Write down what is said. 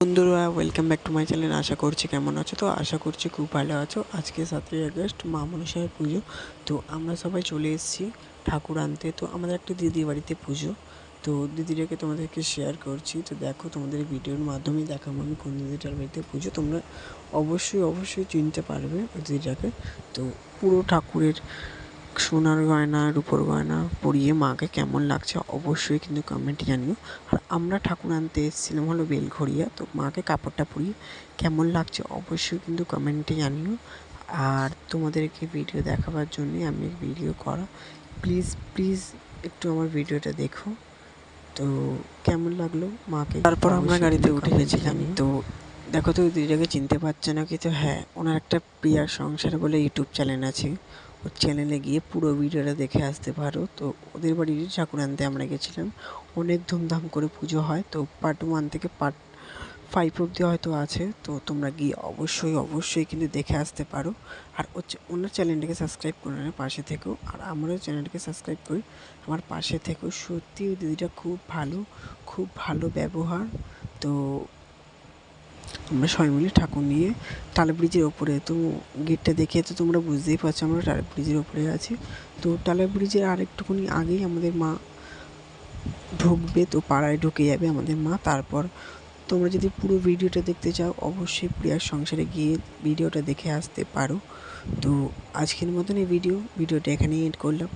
বন্ধুরা welcome back to my channel. আশা করছি কেমন আছো? তো আশা করছি খুব ভালো আছো। আজকে 7ই আগস্ট মা মনসার পুজো। তো আমরা সবাই চলে এসেছি ঠাকুর আনতে। তো আমাদের একটা দিদির বাড়িতে পুজো। তো দিদিটাকে তোমাদেরকে শেয়ার করছি। তো দেখো, তোমাদের ভিডিওর মাধ্যমে দেখাবো আমি কোন দিদিটার বাড়িতে পুজো। তোমরা অবশ্যই চিনতে পারবে ওই দিদিটাকে। তো পুরো ঠাকুরের সোনার গয়না, রূপোর গয়না পরিয়ে মাকে কেমন লাগছে অবশ্যই কিন্তু কমেন্টে জানিও। আর আমরা ঠাকুর আনতে এসেছিলাম হলো বেলঘড়িয়া। তো মাকে কাপড়টা পরিয়ে কেমন লাগছে অবশ্যই কিন্তু কমেন্টে জানিও। আর তোমাদেরকে ভিডিও দেখাবার জন্যে আমি ভিডিও করা। প্লিজ একটু আমার ভিডিওটা দেখো। তো কেমন লাগলো মাকে, তারপর আমরা গাড়িতে উঠে গেছিলাম। তো দেখো, তো দিদিটাকে চিনতে পারছে না কি? তো হ্যাঁ, ওনার একটা প্রিয়ার সংসার বলে ইউটিউব চ্যানেল আছে। ওর চ্যানেলে গিয়ে পুরো ভিডিওটা দেখে আসতে পারো। তো ওদের বাড়ির ঠাকুর আনতে আমরা গেছিলাম। অনেক ধুমধাম করে পুজো হয়। তো পার্ট 1 থেকে পার্ট 5 অবধি হয়তো আছে। তো তোমরা গিয়ে অবশ্যই কিন্তু দেখে আসতে পারো। আর হচ্ছে ওনার চ্যানেলটাকে সাবস্ক্রাইব করে নেয়, পাশে থেকেও। আর আমারও চ্যানেলটাকে সাবস্ক্রাইব করি, আমার পাশে থেকেও। সত্যি ওই দিদিটা খুব ভালো ব্যবহার। তো আমরা সবাই মিলে ঠাকুর নিয়ে টাল ব্রিজের ওপরে, তো গেটটা দেখে তো তোমরা বুঝতেই পারছো আমরা টাল ব্রিজের ওপরে আছি। তো টাল ব্রিজের আর একটুখানি আগেই আমাদের মা ঢুকবে। তো পাড়ায় ঢুকে যাবে আমাদের মা। তারপর তোমরা যদি পুরো ভিডিওটা দেখতে চাও অবশ্যই প্রিয়ার সংসারে গিয়ে ভিডিওটা দেখে আসতে পারো। তো আজকের মতন এই ভিডিওটা এখানেই এন্ড করলাম।